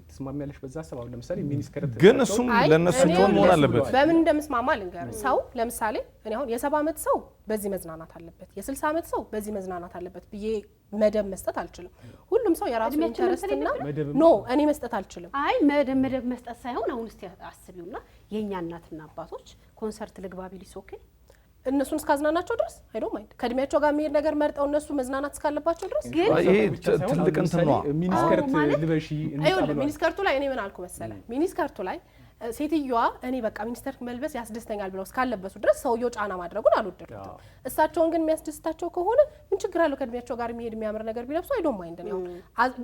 ተስማሚያለሽ በዛ ሀሳብ? አሁን ለምሳሌ ሚኒስከርት ግን እሱም ለነሱ ሆን መሆን አለበት። በምን እንደምስማማ ልንገር። ሰው ለምሳሌ እኔ አሁን የ70 ዓመት ሰው በዚህ መዝናናት አለበት፣ የ60 ዓመት ሰው በዚህ መዝናናት አለበት ብዬ መደብ መስጠት አልችልም። ሁሉም ሰው የራሱ ኢንተረስትና ኖ እኔ መስጠት አልችልም። አይ መደብ መስጠት ሳይሆን አሁን እስቲ አስቢውና የኛ እናትና አባቶች ኮንሰርት ልግባ ቢልስ ኦኬ እነሱን እስካዝናናቸው ድረስ አይዶ ማይንድ ከእድሜያቸው ጋር የሚሄድ ነገር መርጠው እነሱ መዝናናት እስካለባቸው ድረስ ግን ይሄ ትልቅ እንትን ነው። ሚኒስከርት ልበሺ አይደለም ሚኒስከርቱ ላይ እኔ ምን አልኩ መሰለ ሚኒስከርቱ ላይ ሴትዮዋ እኔ በቃ ሚኒስተር መልበስ ያስደስተኛል ብለው እስካለበሱ ድረስ ሰውየው ጫና ማድረጉን አልወደድኩትም። እሳቸውን ግን የሚያስደስታቸው ከሆነ ምን ችግር አለው ከእድሜያቸው ጋር የሚሄድ የሚያምር ነገር ቢለብሱ አይዶ ማይንድ ነው።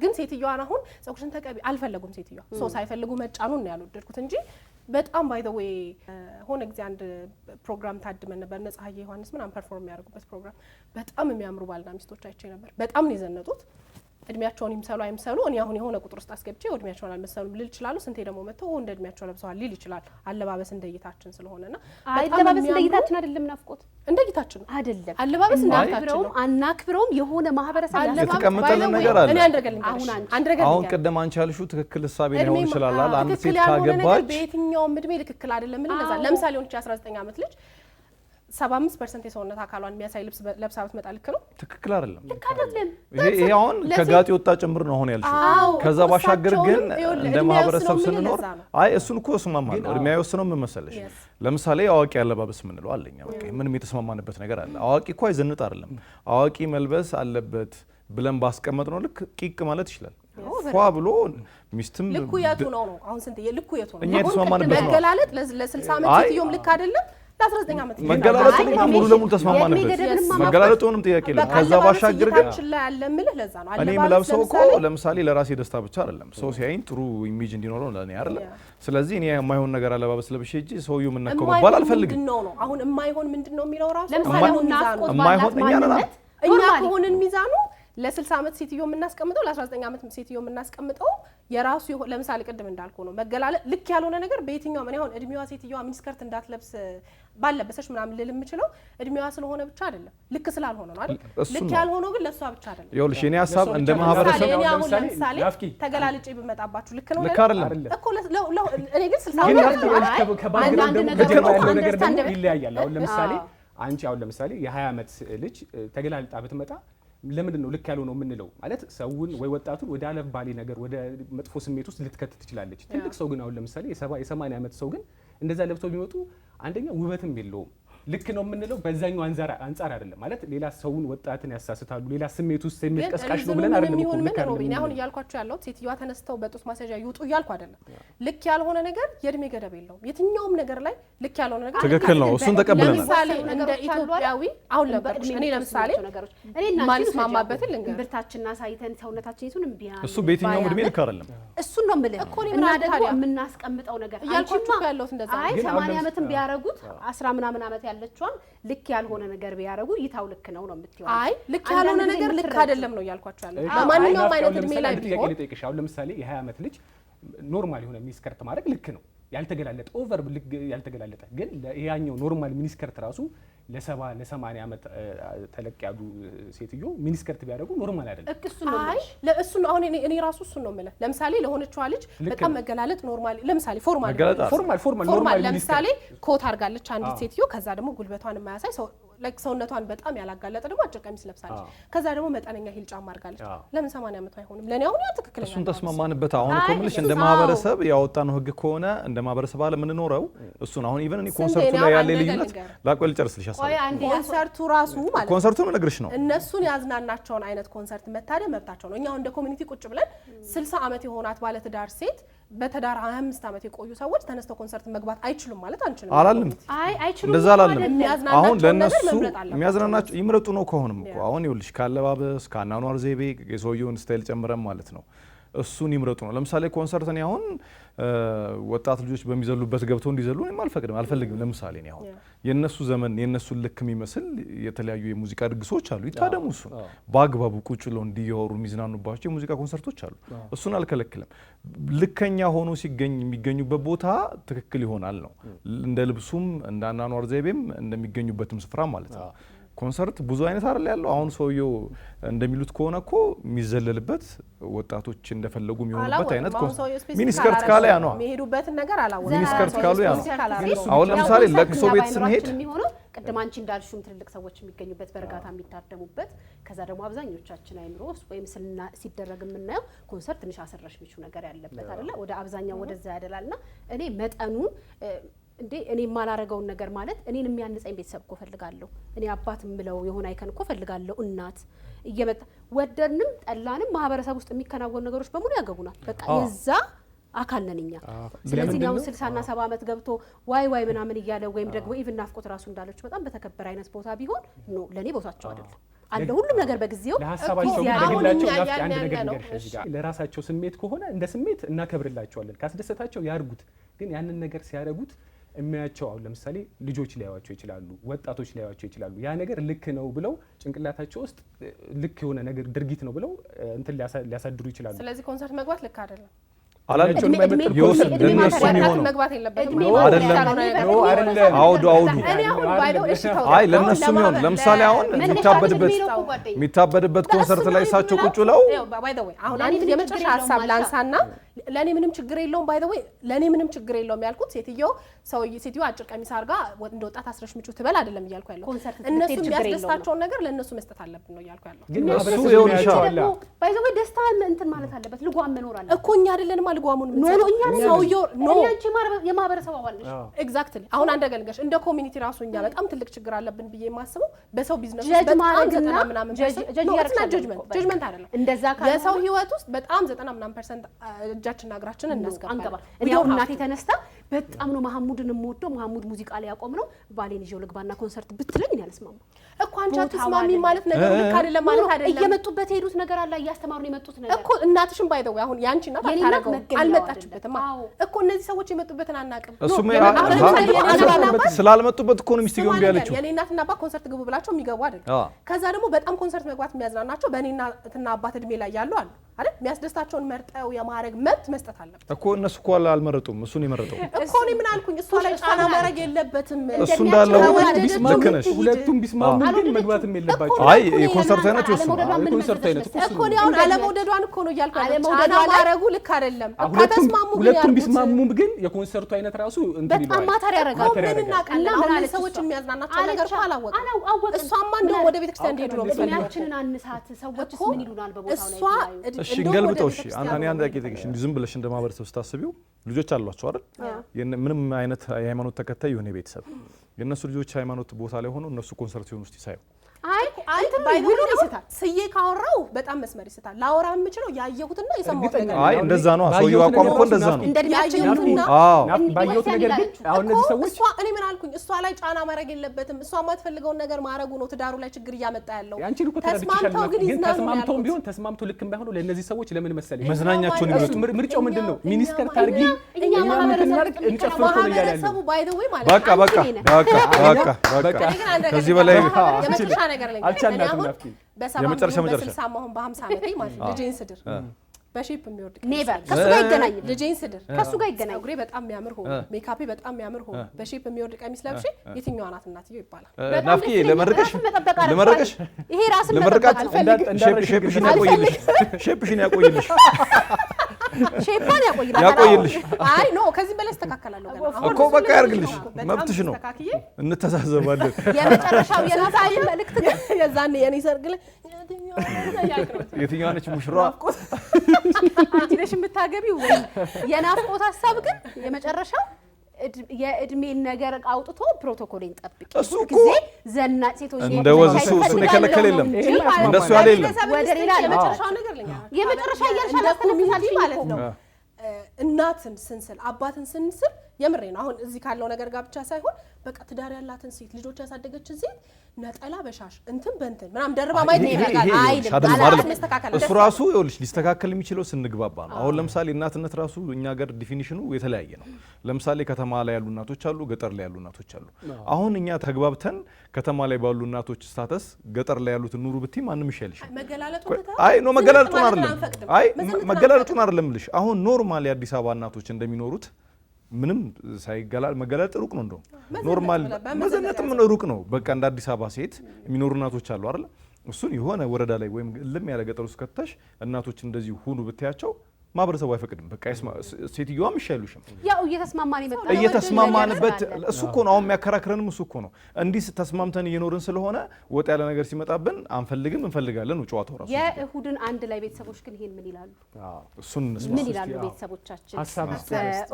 ግን ሴትዮዋን አሁን ፀጉርሽን ተቀቢ አልፈለጉም። ሴትዮዋ ሶ ሳይፈልጉ መጫኑን ነው ያልወደድኩት እንጂ በጣም ባይ ዘ ዌይ ሆነ ጊዜ አንድ ፕሮግራም ታድመን ነበር ነጻዬ ዮሐንስ ምናምን ፐርፎርም የሚያደርጉበት ፕሮግራም በጣም የሚያምሩ ባልና ሚስቶች አይቼ ነበር። በጣም ነው የዘነጡት። እድሜያቸውን ይምሰሉ አይምሰሉ እኔ አሁን የሆነ ቁጥር ውስጥ አስገብቼ እድሜያቸውን አልመሰሉም ልል ይችላል። ስንቴ ደግሞ መተው እንደ እድሜያቸው ለብሰዋል ሊል ይችላል። አለባበስ እንደይታችን ስለሆነና አለባበስ እንደይታችን አይደለም ናፍቆት እንደይታችን አይደለም አለባበስ እንዳልካቸው አናክብረውም የሆነ ማህበረሰብ የተቀመጠልን ነገር አለ። እኔ አሁን ቀደም አንቺ ያልሽው ትክክል ሐሳብ ሊሆን ይችላል። አንድ ሴት ካገባች በየትኛውም እድሜ ትክክል አይደለም ምን ለዛ ለምሳሌ ሆነች 19 ዓመት ልጅ 75% የሰውነት አካሏን የሚያሳይ ልብስ ለብሳ ብትመጣ ልክ ነው? ትክክል አይደለም። ልክ አይደለም። ይሄ አሁን ከጋጥ ወጣ ጭምር ነው አሁን ያልሽው። ከዛ ባሻገር ግን እንደ ማህበረሰብ ስንኖር አይ እሱን እኮ ስማማን ነው እድሜ አይወስነው ምን መሰለሽ። ለምሳሌ አዋቂ አለባበስ ምንለው አለኛ በቃ ምንም የተስማማንበት ነገር አለ። አዋቂ እኮ አይዘንጥ አይደለም። አዋቂ መልበስ አለበት ብለን ባስቀመጥ ነው ልክ ቂቅ ማለት ይችላል። ፏ ብሎ ሚስትም ልኩ የቱ ነው ነው አሁን ስንት ልኩ የቱ ነው? እኛ የተስማማንበት ነው። መገላለጥ ለ60 ዓመት ሴትዮም ልክ አይደለም ለ19 ዓመት መገላለጡን ሙሉ ለሙሉ ተስማማንበት። መገላለጡንም ጥያቄ የለም። ከዛ ባሻገር ግን ለዛ ነው እኔ የምለብሰው እኮ ለምሳሌ ለራሴ ደስታ ብቻ አይደለም ሰው ሲያይኝ ጥሩ ኢሜጅ እንዲኖረው ለኔ አይደለም። ስለዚህ እኔ የማይሆን ነገር አለባበስ ለብሼ እጂ ሰውዩ ምን ነካው መባል አልፈልግም። ምንድነው ነው አሁን የማይሆን ምንድነው የሚለው ራሱ የማይሆን እኛ ከሆነን ሚዛኑ ለ60 ዓመት ሴትዮ የምናስቀምጠው ለ19 ዓመት ሴትዮ የምናስቀምጠው የራሱ ለምሳሌ ቅድም እንዳልኩ ነው መገላለጥ ልክ ያልሆነ ነገር በየትኛው ምን ያሁን እድሜዋ ሴትዮዋ ሚኒስከርት እንዳትለብስ ባለበሰሽ ምናምን ልል የምችለው እድሜዋ ስለሆነ ብቻ አይደለም ልክ ስላልሆነ ነው አይደል? ልክ ያልሆነው ግን ለሷ ብቻ አይደለም። ይኸውልሽ እኔ ሀሳብ እንደ ማህበረሰብ እኔ አሁን ለምሳሌ ተገላልጬ ብመጣባችሁ ልክ ነው ልክ አይደለም እኮ እኔ ግን 60 ነገር ደግሞ ይለያያል። አሁን ለምሳሌ አንቺ አሁን ለምሳሌ የ20 ዓመት ልጅ ተገላልጣ ብትመጣ ለምንድን ነው ልክ ያለው ነው የምንለው? ማለት ሰውን ወይ ወጣቱን ወደ አለባሌ ነገር ወደ መጥፎ ስሜት ውስጥ ልትከት ትችላለች። ትልቅ ሰው ግን አሁን ለምሳሌ የ80 ዓመት ሰው ግን እንደዛ ለብሰው ቢመጡ አንደኛ ውበትም የለውም። ልክ ነው የምንለው በዛኛው አንጻር አይደለም። ማለት ሌላ ሰውን ወጣትን ያሳስታሉ ሌላ ስሜት ውስጥ የሚቀስቃሽ ነው ብለን አይደለም እኮ ልክ አይደለም። አሁን እያልኳቸው ያለው ሴትዮዋ ተነስተው በጡት ማሰጃ ይውጡ እያልኩ አይደለም። ልክ ያልሆነ ነገር የእድሜ ገደብ የለውም። የትኛውም ነገር ላይ ልክ ያልሆነ ነገር ትክክል ነው። እሱን ተቀብለናል። ለምሳሌ እንደ ኢትዮጵያዊ አሁን እኔ ለምሳሌ ማልስማማበትን ልንገር ብርታችንና ሳይተን ሰውነታችን ይቱን ቢያን እሱ በየትኛውም እድሜ ልክ አይደለም። እሱን ነው የምልህ እና ደግሞ የምናስቀምጠው ነገር እያልኳቸው ያለሁት እንደዛ አይ 80 ዓመትም ቢያረጉት 10 ምናምን ዓመት ያለችዋን ልክ ያልሆነ ነገር ቢያረጉ ይታው ልክ ነው የምትይው። አይ ልክ ያልሆነ ነገር ልክ አይደለም ነው እያልኳቸው ያለው። ለማንኛውም አይነት እድሜ ላይ ጥያቄ ልጠይቅሽ። አሁን ለምሳሌ የ20 ዓመት ልጅ ኖርማል የሆነ ሚኒስከርት ማድረግ ልክ ነው ያልተገላለጠ ኦቨር ያልተገላለጠ ግን ያኛው ኖርማል ሚኒስከርት ራሱ ለ70 ለ80 ዓመት ተለቅ ያሉ ሴትዮ ሚኒስከርት ቢያደርጉ ኖርማል አይደለም። አይ ለእሱ ነው አሁን እኔ ራሱ እሱ ነው የምልህ። ለምሳሌ ለሆነችዋ ልጅ በጣም መገላለጥ ኖርማል ለምሳሌ ፎርማል ለምሳሌ ኮት አድርጋለች አንዲት ሴትዮ ከዛ ደግሞ ጉልበቷን የማያሳይ ሰውነቷን በጣም ያላጋለጠ ደግሞ አጭር ቀሚስ ለብሳለች ከዛ ደግሞ መጠነኛ ሂል ጫማ አድርጋለች። ለምን 80 ዓመት አይሆንም? ለኔ አሁን ያ ትክክለኛ እሱን ተስማማንበት። አሁን እኮ የምልሽ እንደ ማህበረሰብ ያወጣነው ህግ ከሆነ እንደ ማህበረሰብ አለ የምንኖረው እሱን አሁን ኢቭን እኔ ኮንሰርቱ ላይ ያለ ልዩነት ላቆል ጨርስልሽ አሳብ ኮንሰርቱ ራሱ ማለት ኮንሰርቱን ልነግርሽ ነው እነሱን ያዝናናቸውን አይነት ኮንሰርት መታደም መብታቸው ነው። እኛው እንደ ኮሚኒቲ ቁጭ ብለን 60 ዓመት የሆናት ባለ ትዳር ሴት በተዳር 25 ዓመት የቆዩ ሰዎች ተነስተው ኮንሰርት መግባት አይችሉም ማለት አንችልም። አላልንም አይችሉም እንደዛ አላልንም። አሁን ለነሱ የሚያዝናናቸው ይምረጡ ነው ከሆነም እኮ አሁን ይኸውልሽ ካለባበስ ከአኗኗር ዘይቤ የሰውየውን ስታይል ጨምረን ማለት ነው እሱን ይምረጡ ነው። ለምሳሌ ኮንሰርት እኔ አሁን ወጣት ልጆች በሚዘሉበት ገብተው እንዲዘሉ እኔም አልፈልግም። ለምሳሌ እኔ አሁን የነሱ ዘመን የነሱ ልክ የሚመስል የተለያዩ የሙዚቃ ድግሶች አሉ ይታደሙ እሱን በአግባቡ ቁጭ ብለው እንዲያወሩ የሚዝናኑባቸው የሙዚቃ ኮንሰርቶች አሉ። እሱን አልከለክልም። ልከኛ ሆኖ ሲገኝ የሚገኙበት ቦታ ትክክል ይሆናል ነው እንደ ልብሱም እንደ አኗኗር ዘይቤም እንደሚገኙበትም ስፍራ ማለት ነው። ኮንሰርት ብዙ አይነት አይደል ያለው። አሁን ሰውየው እንደሚሉት ከሆነ እኮ የሚዘለልበት ወጣቶች እንደፈለጉ የሚሆኑበት አይነት ሚኒስከርት ካለ ያ ነው የሚሄዱበትን ነገር አላወቅም። ሚኒስከርት ካሉ ያ ነው። አሁን ለምሳሌ ለቅሶ ቤት ስንሄድ የሚሆነው ቅድም አንቺ እንዳልሽም ትልልቅ ሰዎች የሚገኙበት በእርጋታ የሚታደሙበት ከዛ ደግሞ አብዛኞቻችን አይምሮ ውስጥ ወይም ሲደረግ የምናየው ኮንሰርት ትንሽ አሰራሽ ሚቹ ነገር ያለበት አይደለ? ወደ አብዛኛው ወደዛ ያደላልና እኔ መጠኑን እንዴ እኔ ማላረጋውን ነገር ማለት እኔን የሚያንጸኝ ቤተሰብ እኮ ፈልጋለሁ። እኔ አባት ምለው የሆነ አይከን እኮ ፈልጋለሁ። እናት እየመጣ ወደድንም ጠላንም ማህበረሰብ ውስጥ የሚከናወኑ ነገሮች በሙሉ ያገቡናል። በቃ የዛ አካል ነን እኛ። ስለዚህ ነው 60 እና 70 ዓመት ገብቶ ዋይ ምናምን እያለ ወይም ደግሞ ኢቭን ናፍቆት ራሱ እንዳለች በጣም በተከበረ አይነት ቦታ ቢሆን ኖ ለኔ ቦታቸው አይደለም አለ ሁሉም ነገር በጊዜው ለሐሳባቸው ደግላቸው አንድ ነገር ለራሳቸው ስሜት ከሆነ እንደ ስሜት እናከብርላቸዋለን። ካስደሰታቸው ያርጉት። ግን ያንን ነገር ሲያረጉት የሚያቸው አሁን ለምሳሌ ልጆች ሊያዩዋቸው ይችላሉ፣ ወጣቶች ሊያዩዋቸው ይችላሉ። ያ ነገር ልክ ነው ብለው ጭንቅላታቸው ውስጥ ልክ የሆነ ነገር ድርጊት ነው ብለው እንትን ሊያሳድሩ ይችላሉ። ስለዚህ ኮንሰርት መግባት ልክ አይደለም አላልኩም። ይወስድ ለነሱ የሚሆነው መግባት የለበትም አይደለም። አውዱ አይ ለነሱ የሚሆነው ለምሳሌ አሁን የሚታበድበት ኮንሰርት ላይ እሳቸው ቁጭ ብለው ባይ ዘ ወይ አሁን አንድ የመጨረሻ ሀሳብ ላንሳና ለኔ ምንም ችግር የለውም ባይ ዘ ወይ ለኔ ምንም ችግር የለውም ያልኩት ሴትዮ አጭር ቀሚስ አርጋ እንደ ወጣት አስረሽ ምጩ ትበል አይደለም እያልኩ ያለው እነሱ የሚያስደስታቸውን ነገር ለነሱ መስጠት አለብን ነው እያልኩ ያለው። ግን እሱ ይሆንሻል ባይ ዘ ወይ ደስታ እንትን ማለት አለበት ልጓም መኖር አለበት እኮ እኛ አይደለንም ልጓሙን ኖ እኛ ሰውየው አንቺ የማህበረሰብ አባል ነሽ። ኤግዛክትሊ አሁን አንድ አገልጋሽ እንደ ኮሚኒቲ ራሱ እኛ በጣም ትልቅ ችግር አለብን ብዬ የማስበው በሰው ቢዝነስ ውስጥ በጣም 90% ጀጅመንት አይደለም እንደዛ ካለ የሰው ህይወት ውስጥ በጣም 90% እጃችንና እግራችንን እናስገባለን። እኔ አሁን እናቴ ተነስታ በጣም ነው መሐሙድን የምወደው መሐሙድ ሙዚቃ ላይ ያቆም ነው ባሌን ይዤው ልግባና ኮንሰርት ብትለኝ እኔ አልስማማም። እኮ አንቺ አትስማሚ ማለት ነገር ልክ አይደለም ማለት አይደለም። እየመጡበት ሄዱት ነገር አለ እያስተማሩ ነው የመጡት ነገር እኮ እናትሽን ባይ ዘ ወይ አሁን ያንቺ እናት አታረገው አልመጣችበትም እኮ እነዚህ ሰዎች የመጡበትን አናውቅም። እሱም ስላልመጡበት እኮ ነው ሚስቲው ቢያለችው የኔ እናትና አባት ኮንሰርት ግቡ ብላቸው የሚገቡ አይደል። ከዛ ደግሞ በጣም ኮንሰርት መግባት የሚያዝናናቸው በእኔ እናትና አባት እድሜ ላይ ያሉ አሉ አይደል። የሚያስደስታቸውን መርጠው የማረግ መብት መስጠት አለበት እኮ እነሱ እኮ አልመረጡም። እሱን የመረጠው እኮ እኔ ምን አልኩኝ እሷ ላይ ጫና ማድረግ የለበትም። እሱ እንዳለው ልክ ነሽ። ሁለቱም ቢስማሙ ግን መግባትም የለባቸው። አይ የኮንሰርቱ አይነት እሱ የኮንሰርቱ አይነት እኮ ነው አሁን አለመውደዷን እኮ ነው እያልኩ ያለው። ጫና ማድረጉ ልክ አይደለም። ከተስማሙ ግን ሁለቱም ቢስማሙ ግን የኮንሰርቱ አይነት ራሱ እንትን ይላል። በጣም ማተር ያረጋል። ምን እናውቃለን አሁን ሰዎች የሚያዝናናቸው ነገር አላወቅም። እሷማ እንደው ወደ ቤተክርስቲያን እንዲሄዱ ነው እድሜያችንን አንሳት ሰዎችስ ምን ይሉናል በቦታው ላይ እሺ እንገልብጠው። እሺ አንተ አንድ አቂጥቅሽ ዝም ብለሽ እንደማህበረሰብ ስታስቢው ልጆች አሏቸው አይደል? ምንም አይነት የሃይማኖት ተከታይ የሆነ ቤተሰብ የነሱ ልጆች ሃይማኖት ቦታ ላይ ሆነው እነሱ ኮንሰርት ሲሆኑ እስቲ ሳይው አይ ባይሆን ይስታል ስዬ ካወራው በጣም መስመር ይስታል። ላወራ የምችለው ያየሁትና የሰማሁት ነገር አይ እንደዛ ነው። ሰውየው አቋም እኮ እንደዛ ነው። እንደያየሁትና ባየሁት ነገር ግን አሁን እነዚህ ሰዎች እሷ እኔ ምን አልኩኝ እሷ ላይ ጫና ማድረግ የለበትም። እሷ የማትፈልገውን ነገር ማድረጉ ነው ትዳሩ ላይ ችግር እያመጣ ያለው። ያንቺን እኮ ተስማምተው ግን ተስማምተውም ቢሆን ተስማምተው ልክም ባይሆን ለነዚህ ሰዎች ለምን መሰለኝ መዝናኛቸውን ይመጡ ምርጫው ምንድነው? ሚኒስከር ታርጊ እኛ ምንድነው እንጨፍር ነው እያለ ያለው። በቃ ከዚህ በላይ የመጨረሻ ነገር ላይ የመጨረሻ በ60 በ50 ዓመቴ ማለት ልጄን ስድር በሼፕ የሚወርድ ኔቨር ከሱ ጋር ይገናኝ ልጄን ስድር ከሱ ጋር ይገናኝ ፀጉሬ በጣም የሚያምር ሆኖ ሜካፔ በጣም የሚያምር ሆኖ በሼፕ የሚወርድ ቀሚስ ለብሼ የትኛዋ ናት እናትየው ይባላል። ናፍቂ ለመረቀሽ ይሄ ራስ ለመረቀት ሼፕሽን ያቆይልሽ ሼፓን ያቆይልሽ። አይ ኖ ከዚህ በላይ ተስተካከላለሁ ገና እኮ በቃ ያርግልሽ። መብትሽ ነው። እንተሳሰባለን። የመጨረሻው የናፍቆት መልእክት የዛኔ የኔ ሰርግ ላይ የትኛዋ ነች ሙሽራዋ? አንቺ ነሽ የምታገቢው ወይ? የናፍቆት ሀሳብ ግን የመጨረሻው የእድሜን ነገር አውጥቶ ፕሮቶኮልን ጠብቂ። እሱ እኮ ጊዜ ዘናጭ ሴቶች እንደ ወዝ እሱን የከለከለ የለም። እንደሱ ያለ የለም። ወደ ሌላ የመጨረሻው ነገር ልኛ የመጨረሻ እያልሽ አላስተነፍሳልሽ ማለት ነው። እናትን ስንስል አባትን ስንስል የምሬ ነው። አሁን እዚህ ካለው ነገር ጋር ብቻ ሳይሆን በቃ ትዳር ያላትን ሴት ልጆች ያሳደገችን ሴት ነጠላ በሻሽ እንትን በእንትን ምናም ደርባ ማየት ይፈልጋል አይደል? እሱ ራሱ ይኸውልሽ ሊስተካከል የሚችለው ስንግባባ ነው። አሁን ለምሳሌ እናትነት ራሱ እኛ ሀገር ዲፊኒሽኑ የተለያየ ነው። ለምሳሌ ከተማ ላይ ያሉ እናቶች አሉ፣ ገጠር ላይ ያሉ እናቶች አሉ። አሁን እኛ ተግባብተን ከተማ ላይ ባሉ እናቶች ስታተስ ገጠር ላይ ያሉትን ኑሩ ብትይ ማንም ይሻልሽ። አይ ኖ መገላለጡን አይደለም ልሽ። አሁን ኖርማል የአዲስ አበባ እናቶች እንደሚኖሩት ምንም መገለጥ ሩቅ ነው እንደው ኖርማል መዘነጥም ሩቅ ነው። በቃ እንደ አዲስ አበባ ሴት የሚኖሩ እናቶች አሉ አይደል? እሱን የሆነ ወረዳ ላይ ወይም ልም ያለ ገጠር ውስጥ ከተሽ እናቶች እንደዚህ ሁኑ ብትያቸው ማህበረሰቡ አይፈቅድም። በቃ ሴትዮዋም ይሻሉሽም ያው እየተስማማንበት እሱ እኮ ነው አሁን የሚያከራክረንም እሱ እኮ ነው። እንዲህ ተስማምተን እየኖርን ስለሆነ ወጥ ያለ ነገር ሲመጣብን አንፈልግም እንፈልጋለን ጨዋታው ራሱ። የእሁድን አንድ ላይ ቤተሰቦች ግን ይሄን ምን ይላሉ? እሱን ምን ይላሉ ቤተሰቦቻችን?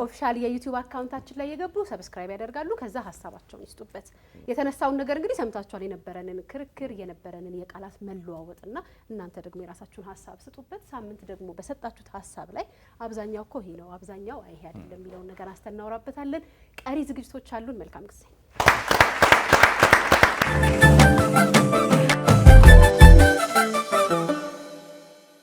ኦፊሻል የዩቲዩብ አካውንታችን ላይ የገቡ ሰብስክራይብ ያደርጋሉ። ከዛ ሀሳባቸውን ይስጡበት። የተነሳውን ነገር እንግዲህ ሰምታችኋል። የነበረንን ክርክር የነበረንን የቃላት መለዋወጥና እናንተ ደግሞ የራሳችሁን ሀሳብ ስጡበት። ሳምንት ደግሞ በሰጣችሁት ሀሳብ ላይ አብዛኛው እኮ ይሄ ነው አብዛኛው ይሄ አይደለም የሚለውን ነገር አስተናውራበታለን። ቀሪ ዝግጅቶች አሉን። መልካም ጊዜ